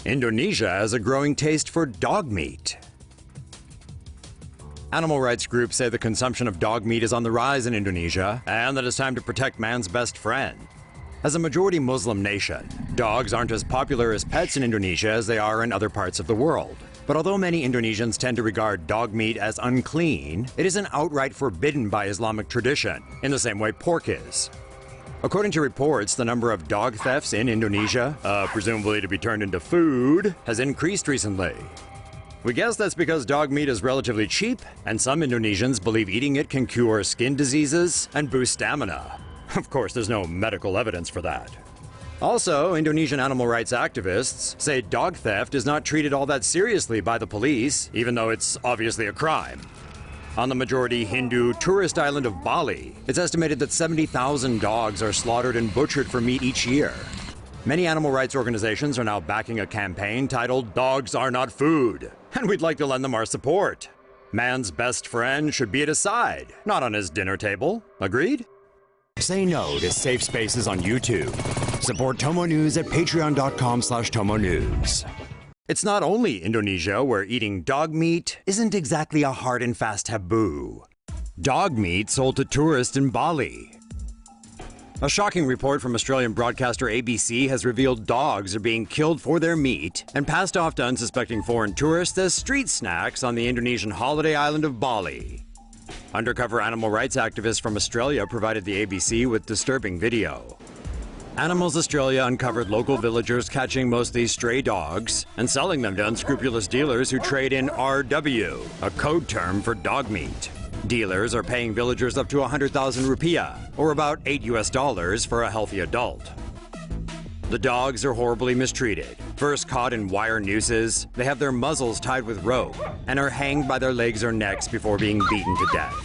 Indonesia has a growing taste for dog meat. Animal rights groups say the consumption of dog meat is on the rise in Indonesia and that it's time to protect man's best friend. As a majority Muslim nation, dogs aren't as popular as pets in Indonesia as they are in other parts of the world. But although many Indonesians tend to regard dog meat as unclean, it isn't outright forbidden by Islamic tradition, in the same way pork is. According to reports, the number of dog thefts in Indonesia, presumably to be turned into food, has increased recently. We guess that's because dog meat is relatively cheap, and some Indonesians believe eating it can cure skin diseases and boost stamina. Of course, there's no medical evidence for that. Also, Indonesian animal rights activists say dog theft is not treated all that seriously by the police, even though it's obviously a crime. On the majority Hindu tourist island of Bali, it's estimated that 70,000 dogs are slaughtered and butchered for meat each year. Many animal rights organizations are now backing a campaign titled "Dogs Are Not Food," and we'd like to lend them our support. Man's best friend should be at his side, not on his dinner table. Agreed? Say no to safe spaces on YouTube. Support TomoNews at patreon.com/TomoNews. It's not only Indonesia where eating dog meat isn't exactly a hard and fast taboo. Dog meat sold to tourists in Bali. A shocking report from Australian broadcaster ABC has revealed dogs are being killed for their meat and passed off to unsuspecting foreign tourists as street snacks on the Indonesian holiday island of Bali. Undercover animal rights activists from Australia provided the ABC with disturbing video. Animals Australia uncovered local villagers catching mostly stray dogs and selling them to unscrupulous dealers who trade in RW, a code term for dog meat. Dealers are paying villagers up to 100,000 rupiah, or about $8 for a healthy adult. The dogs are horribly mistreated. First caught in wire nooses, they have their muzzles tied with rope and are hanged by their legs or necks before being beaten to death.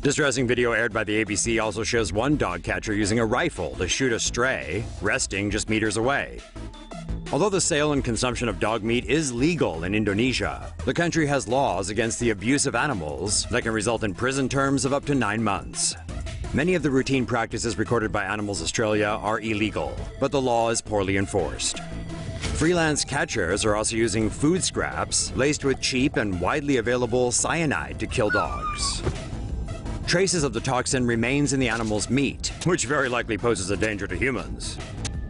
Distressing video aired by the ABC also shows one dog catcher using a rifle to shoot a stray, resting just meters away. Although the sale and consumption of dog meat is legal in Indonesia, the country has laws against the abuse of animals that can result in prison terms of up to 9 months. Many of the routine practices recorded by Animals Australia are illegal, but the law is poorly enforced. Freelance catchers are also using food scraps laced with cheap and widely available cyanide to kill dogs. Traces of the toxin remains in the animal's meat, which very likely poses a danger to humans.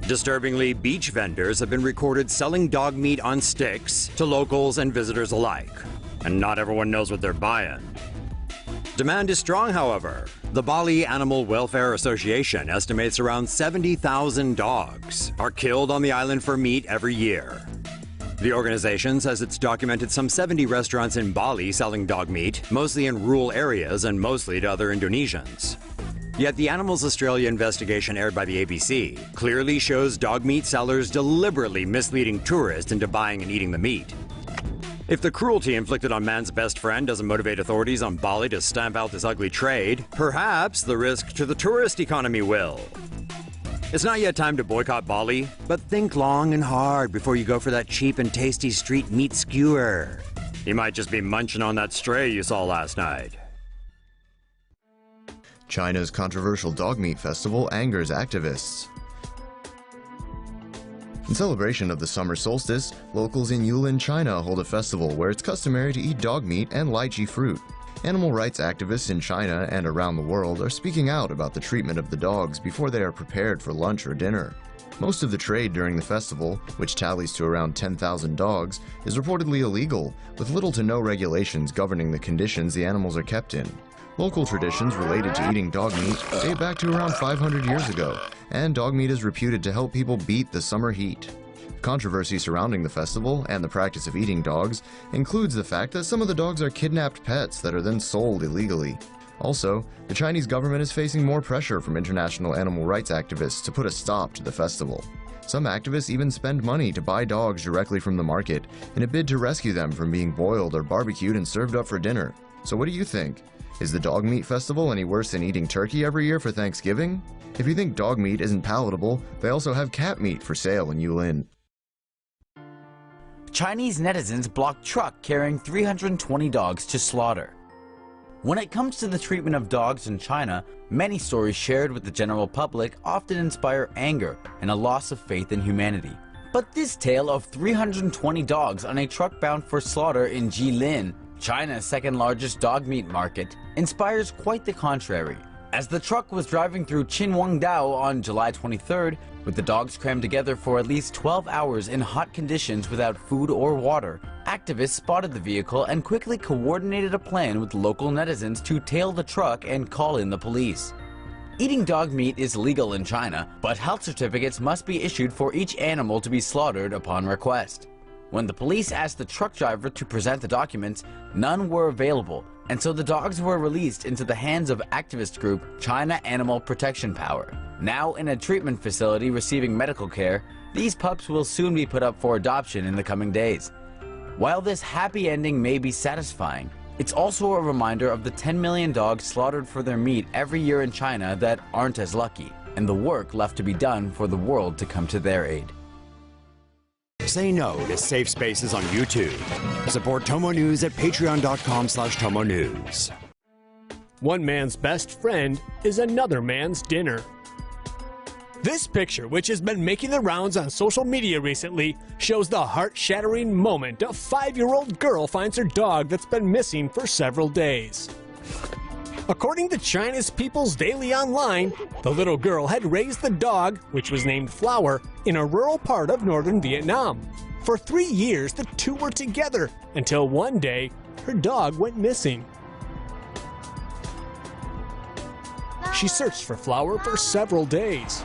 Disturbingly, beach vendors have been recorded selling dog meat on sticks to locals and visitors alike. And not everyone knows what they're buying. Demand is strong, however. The Bali Animal Welfare Association estimates around 70,000 dogs are killed on the island for meat every year. The organization says it's documented some 70 restaurants in Bali selling dog meat, mostly in rural areas and mostly to other Indonesians. Yet the Animals Australia investigation aired by the ABC clearly shows dog meat sellers deliberately misleading tourists into buying and eating the meat. If the cruelty inflicted on man's best friend doesn't motivate authorities on Bali to stamp out this ugly trade, perhaps the risk to the tourist economy will. It's not yet time to boycott Bali, but think long and hard before you go for that cheap and tasty street meat skewer. You might just be munching on that stray you saw last night. China's controversial dog meat festival angers activists. In celebration of the summer solstice, locals in Yulin, China hold a festival where it's customary to eat dog meat and lychee fruit. Animal rights activists in China and around the world are speaking out about the treatment of the dogs before they are prepared for lunch or dinner. Most of the trade during the festival, which tallies to around 10,000 dogs, is reportedly illegal, with little to no regulations governing the conditions the animals are kept in. Local traditions related to eating dog meat date back to around 500 years ago, and dog meat is reputed to help people beat the summer heat. Controversy surrounding the festival and the practice of eating dogs includes the fact that some of the dogs are kidnapped pets that are then sold illegally. Also, the Chinese government is facing more pressure from international animal rights activists to put a stop to the festival. Some activists even spend money to buy dogs directly from the market in a bid to rescue them from being boiled or barbecued and served up for dinner. So what do you think? Is the dog meat festival any worse than eating turkey every year for Thanksgiving? If you think dog meat isn't palatable, they also have cat meat for sale in Yulin. Chinese netizens blocked truck carrying 320 dogs to slaughter. When it comes to the treatment of dogs in China, many stories shared with the general public often inspire anger and a loss of faith in humanity. But this tale of 320 dogs on a truck bound for slaughter in Jilin, China's second largest dog meat market, inspires quite the contrary. As the truck was driving through Qinhuangdao on July 23rd, with the dogs crammed together for at least 12 hours in hot conditions without food or water, activists spotted the vehicle and quickly coordinated a plan with local netizens to tail the truck and call in the police. Eating dog meat is legal in China, but health certificates must be issued for each animal to be slaughtered upon request. When the police asked the truck driver to present the documents, none were available, and so the dogs were released into the hands of activist group China Animal Protection Power. Now in a treatment facility receiving medical care, these pups will soon be put up for adoption in the coming days. While this happy ending may be satisfying, it's also a reminder of the 10 million dogs slaughtered for their meat every year in China that aren't as lucky, and the work left to be done for the world to come to their aid. Say no to safe spaces on YouTube. Support TomoNews at patreon.com/TomoNews. One man's best friend is another man's dinner. This picture, which has been making the rounds on social media recently, shows the heart-shattering moment a 5-year-old girl finds her dog that's been missing for several days. According to China's People's Daily Online, the little girl had raised the dog, which was named Flower, in a rural part of northern Vietnam. For 3 years, the two were together, until one day, her dog went missing. She searched for Flower for several days.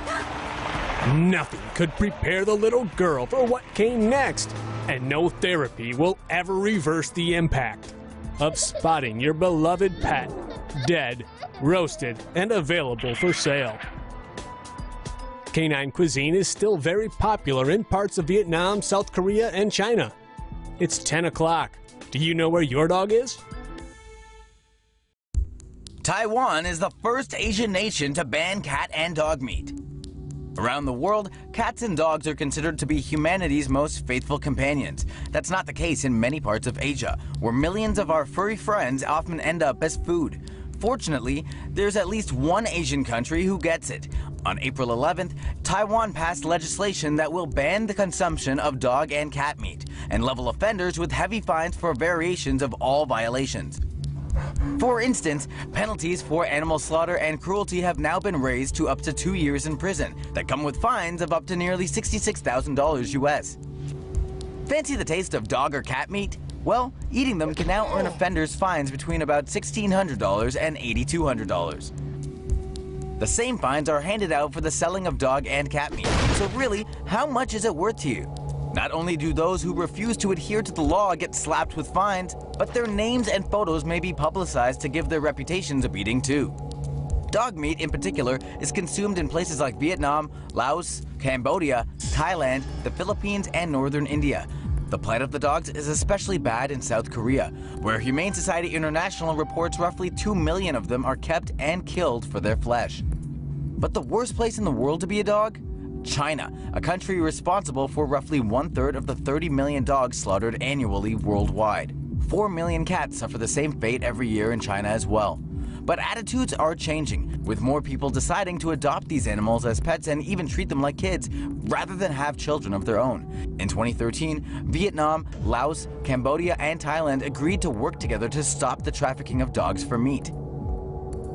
Nothing could prepare the little girl for what came next, and no therapy will ever reverse the impact of spotting your beloved pet dead, roasted, and available for sale. Canine cuisine is still very popular in parts of Vietnam, South Korea, and China. It's 10 o'clock. Do you know where your dog is? Taiwan is the first Asian nation to ban cat and dog meat. Around the world, cats and dogs are considered to be humanity's most faithful companions. That's not the case in many parts of Asia, where millions of our furry friends often end up as food. Fortunately, there's at least one Asian country who gets it. On April 11th, Taiwan passed legislation that will ban the consumption of dog and cat meat and level offenders with heavy fines for variations of all violations. For instance, penalties for animal slaughter and cruelty have now been raised to up to 2 years in prison that come with fines of up to nearly $66,000 US. Fancy the taste of dog or cat meat? Well, eating them can now earn offenders fines between about $1,600 and $8,200. The same fines are handed out for the selling of dog and cat meat. So really, how much is it worth to you? Not only do those who refuse to adhere to the law get slapped with fines, but their names and photos may be publicized to give their reputations a beating too. Dog meat in particular is consumed in places like Vietnam, Laos, Cambodia, Thailand, the Philippines, and northern India. The plight of the dogs is especially bad in South Korea, where Humane Society International reports roughly 2 million of them are kept and killed for their flesh. But the worst place in the world to be a dog? China, a country responsible for roughly 1/3 of the 30 million dogs slaughtered annually worldwide. 4 million cats suffer the same fate every year in China as well. But attitudes are changing, with more people deciding to adopt these animals as pets and even treat them like kids, rather than have children of their own. In 2013, Vietnam, Laos, Cambodia, and Thailand agreed to work together to stop the trafficking of dogs for meat.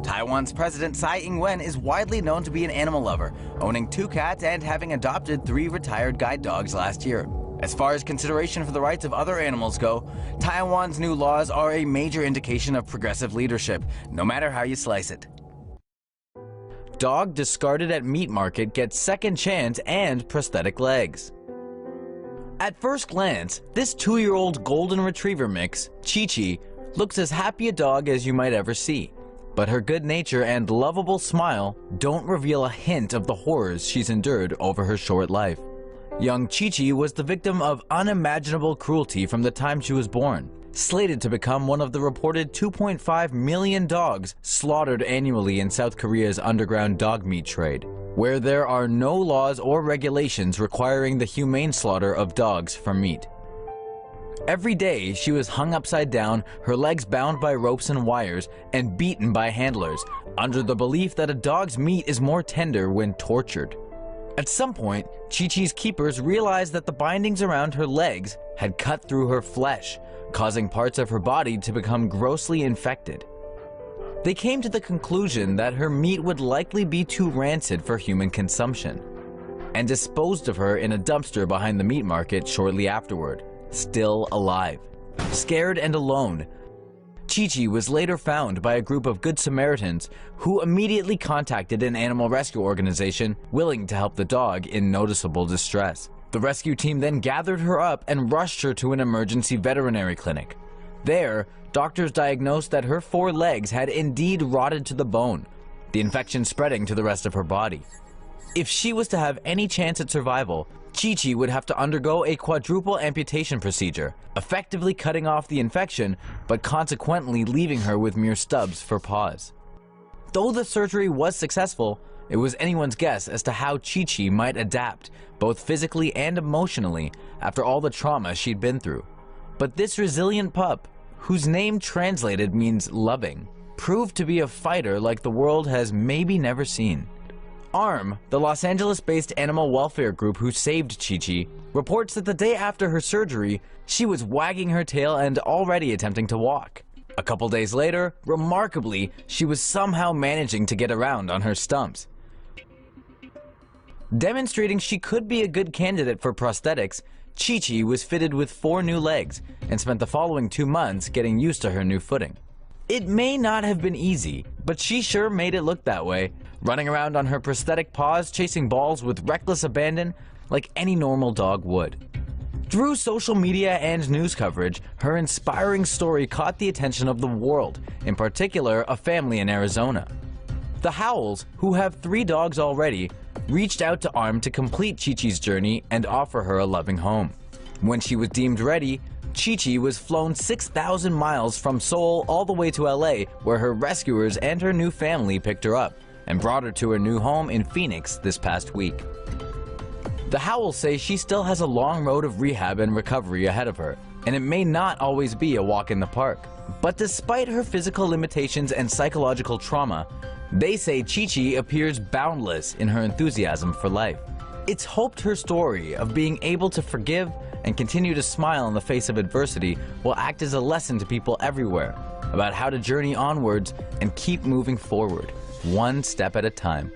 Taiwan's President Tsai Ing-wen is widely known to be an animal lover, owning 2 cats and having adopted 3 retired guide dogs last year. As far as consideration for the rights of other animals go, Taiwan's new laws are a major indication of progressive leadership, no matter how you slice it. Dog discarded at meat market gets second chance and prosthetic legs. At first glance, this 2-year-old golden retriever mix, Chi-Chi, looks as happy a dog as you might ever see. But her good nature and lovable smile don't reveal a hint of the horrors she's endured over her short life. Young Chi-Chi was the victim of unimaginable cruelty from the time she was born, slated to become one of the reported 2.5 million dogs slaughtered annually in South Korea's underground dog meat trade, where there are no laws or regulations requiring the humane slaughter of dogs for meat. Every day, she was hung upside down, her legs bound by ropes and wires, and beaten by handlers, under the belief that a dog's meat is more tender when tortured. At some point, Chi-Chi's keepers realized that the bindings around her legs had cut through her flesh, causing parts of her body to become grossly infected. They came to the conclusion that her meat would likely be too rancid for human consumption, and disposed of her in a dumpster behind the meat market shortly afterward, still alive. Scared and alone, Chi-Chi was later found by a group of Good Samaritans who immediately contacted an animal rescue organization willing to help the dog in noticeable distress. The rescue team then gathered her up and rushed her to an emergency veterinary clinic. There, doctors diagnosed that her 4 legs had indeed rotted to the bone, the infection spreading to the rest of her body. If she was to have any chance at survival, Chi-Chi would have to undergo a quadruple amputation procedure, effectively cutting off the infection, but consequently leaving her with mere stubs for paws. Though the surgery was successful, it was anyone's guess as to how Chi-Chi might adapt, both physically and emotionally, after all the trauma she'd been through. But this resilient pup, whose name translated means loving, proved to be a fighter like the world has maybe never seen. ARM, the Los Angeles-based animal welfare group who saved Chi-Chi, reports that the day after her surgery, she was wagging her tail and already attempting to walk. A couple days later, remarkably, she was somehow managing to get around on her stumps. Demonstrating she could be a good candidate for prosthetics, Chi-Chi was fitted with 4 new legs and spent the following 2 months getting used to her new footing. It may not have been easy, but she sure made it look that way, running around on her prosthetic paws chasing balls with reckless abandon like any normal dog would. Through social media and news coverage, her inspiring story caught the attention of the world, in particular a family in Arizona. The Howells, who have 3 dogs already, reached out to ARM to complete Chi-Chi's journey and offer her a loving home. When she was deemed ready, Chi-Chi was flown 6,000 miles from Seoul all the way to LA, where her rescuers and her new family picked her up and brought her to her new home in Phoenix this past week. The Howells say she still has a long road of rehab and recovery ahead of her, and it may not always be a walk in the park. But despite her physical limitations and psychological trauma, they say Chi-Chi appears boundless in her enthusiasm for life. It's hoped her story of being able to forgive and continue to smile in the face of adversity will act as a lesson to people everywhere about how to journey onwards and keep moving forward, one step at a time.